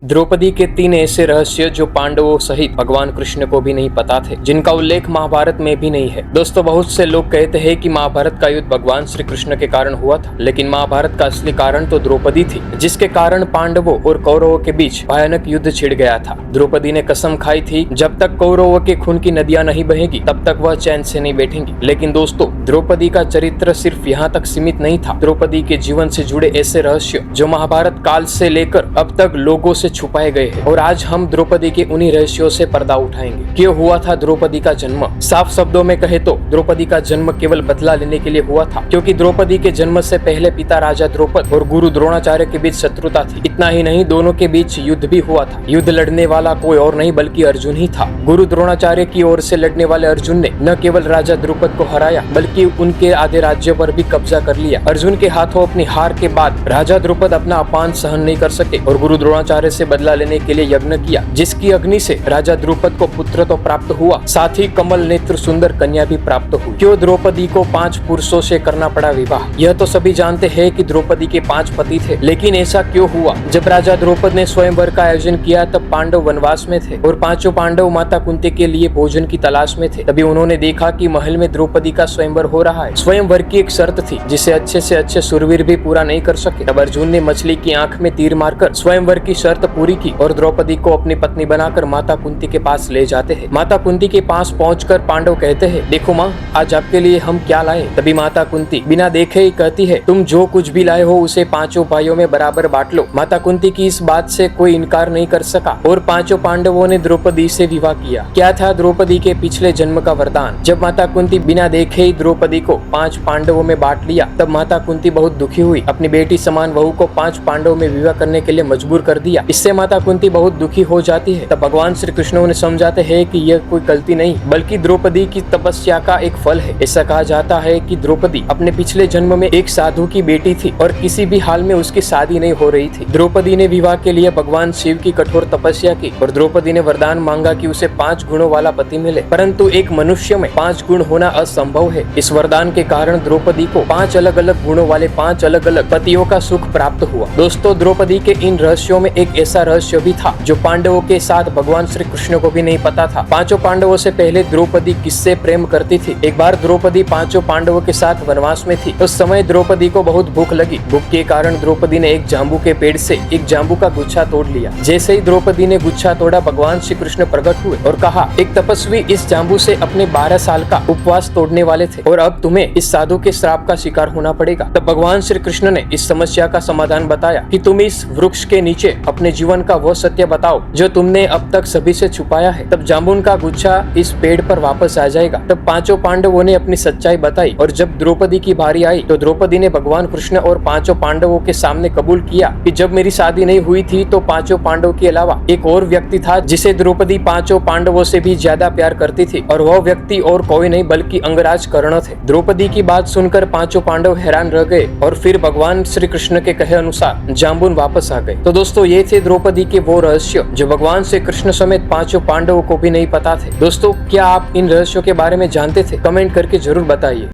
द्रौपदी के 3 ऐसे रहस्य जो पांडवों सहित भगवान कृष्ण को भी नहीं पता थे, जिनका उल्लेख महाभारत में भी नहीं है। दोस्तों, बहुत से लोग कहते हैं कि महाभारत का युद्ध भगवान श्री कृष्ण के कारण हुआ था, लेकिन महाभारत का असली कारण तो द्रौपदी थी, जिसके कारण पांडवों और कौरवों के बीच भयानक युद्ध छिड़ गया था। द्रौपदी ने कसम खाई थी, जब तक कौरवों के खून की नदियां नहीं बहेगी तब तक वह चैन से नहीं बैठेंगी। लेकिन दोस्तों, द्रौपदी का चरित्र सिर्फ यहाँ तक सीमित नहीं था। द्रौपदी के जीवन से जुड़े ऐसे रहस्य जो महाभारत काल से लेकर अब तक लोगों से छुपाए गए हैं, और आज हम द्रौपदी के उन्हीं रहस्यों से पर्दा उठाएंगे। क्यों हुआ था द्रौपदी का जन्म? साफ शब्दों में कहे तो द्रौपदी का जन्म केवल बदला लेने के लिए हुआ था, क्योंकि द्रौपदी के जन्म से पहले पिता राजा द्रौपद और गुरु द्रोणाचार्य के बीच शत्रुता थी। इतना ही नहीं, दोनों के बीच युद्ध भी हुआ था। युद्ध लड़ने वाला कोई और नहीं बल्कि अर्जुन ही था। गुरु द्रोणाचार्य की ओर से लड़ने वाले अर्जुन ने न केवल राजा द्रौपद को हराया, बल्कि उनके आधे राज्य पर भी कब्जा कर लिया। अर्जुन के हाथों अपनी हार के बाद राजा द्रौपद अपना अपमान सहन नहीं कर सके और गुरु द्रोणाचार्य से बदला लेने के लिए यज्ञ किया, जिसकी अग्नि से राजा द्रौपद को पुत्र तो प्राप्त हुआ, साथ ही कमल नेत्र सुंदर कन्या भी प्राप्त हुई। क्यों द्रौपदी को 5 पुरुषों से करना पड़ा विवाह? यह तो सभी जानते हैं कि द्रौपदी के 5 पति थे, लेकिन ऐसा क्यों हुआ? जब राजा द्रौपद ने स्वयंवर का आयोजन किया तब पांडव वनवास में थे और 5 पांडव माता कुंती के लिए भोजन की तलाश में थे। तभी उन्होंने देखा कि महल में द्रौपदी का स्वयंवर हो रहा है। स्वयंवर की एक शर्त थी, जिसे अच्छे से अच्छे शूरवीर भी पूरा नहीं कर सके। तब अर्जुन ने मछली की आंख में तीर मारकर स्वयंवर की शर्त पूरी की और द्रौपदी को अपनी पत्नी बनाकर माता कुंती के पास ले जाते हैं। माता कुंती के पास पहुंचकर पांडव कहते हैं, देखो माँ, आज आपके लिए हम क्या लाए। तभी माता कुंती बिना देखे ही कहती है, तुम जो कुछ भी लाए हो उसे 5 भाइयों में बराबर बांट लो। माता कुंती की इस बात से कोई इनकार नहीं कर सका और 5 पांडवों ने द्रौपदी से विवाह किया। क्या था द्रौपदी के पिछले जन्म का वरदान? जब माता कुंती बिना देखे ही द्रौपदी को 5 पांडवों में बांट लिया, तब माता कुंती बहुत दुखी हुई। अपनी बेटी समान बहू को 5 पांडवों में विवाह करने के लिए मजबूर कर दिया। इससे माता कुंती बहुत दुखी हो जाती है। तब भगवान श्री कृष्ण उन्हें समझाते हैं कि यह कोई गलती नहीं बल्कि द्रौपदी की तपस्या का एक फल है। ऐसा कहा जाता है कि द्रौपदी अपने पिछले जन्म में एक साधु की बेटी थी और किसी भी हाल में उसकी शादी नहीं हो रही थी। द्रौपदी ने विवाह के लिए भगवान शिव की कठोर तपस्या की और द्रौपदी ने वरदान मांगा कि उसे 5 गुणों वाला पति मिले, परंतु एक मनुष्य में 5 गुण होना असंभव है। इस वरदान के कारण द्रौपदी को 5 अलग अलग गुणों वाले 5 अलग अलग पतियों का सुख प्राप्त हुआ। दोस्तों, द्रौपदी के इन रहस्यों में एक ऐसा रहस्य भी था जो पांडवों के साथ भगवान श्री कृष्ण को भी नहीं पता था। 5 पांडवों से पहले द्रौपदी किससे प्रेम करती थी? एक बार द्रौपदी 5 पांडवों के साथ वनवास में थी। उस समय द्रौपदी को बहुत भूख लगी। भूख के कारण द्रौपदी ने एक जांबू के पेड़ से एक जांबू का गुच्छा तोड़ लिया। जैसे ही द्रौपदी ने गुच्छा तोड़ा, भगवान श्री कृष्ण प्रकट हुए और कहा, एक तपस्वी इस जांबू से अपने 12 साल का उपवास तोड़ने वाले थे और अब तुम्हें इस साधु के श्राप का शिकार होना पड़ेगा। तब भगवान श्री कृष्ण ने इस समस्या का समाधान बताया कि तुम इस वृक्ष के नीचे अपने जीवन का वो सत्य बताओ जो तुमने अब तक सभी से छुपाया है। तब जामुन का गुच्छा इस पेड़ पर वापस आ जाएगा। तब 5 पांडवों ने अपनी सच्चाई बताई और जब द्रौपदी की बारी आई तो द्रौपदी ने भगवान कृष्ण और 5 पांडवों के सामने कबूल किया कि जब मेरी शादी नहीं हुई थी तो 5 पांडवों के अलावा एक और व्यक्ति था जिसे द्रौपदी 5 पांडवों से भी ज्यादा प्यार करती थी, और वह व्यक्ति और कोई नहीं बल्कि अंगराज कर्ण थे। द्रौपदी की बात सुनकर 5 पांडव हैरान रह गए और फिर भगवान श्री कृष्ण के कहे अनुसार जामुन वापस आ गए। तो दोस्तों, ये थे द्रौपदी के वो रहस्य जो भगवान श्री कृष्ण समेत 5 पांडवों को भी नहीं पता थे। दोस्तों, क्या आप इन रहस्यों के बारे में जानते थे? कमेंट करके जरूर बताइए।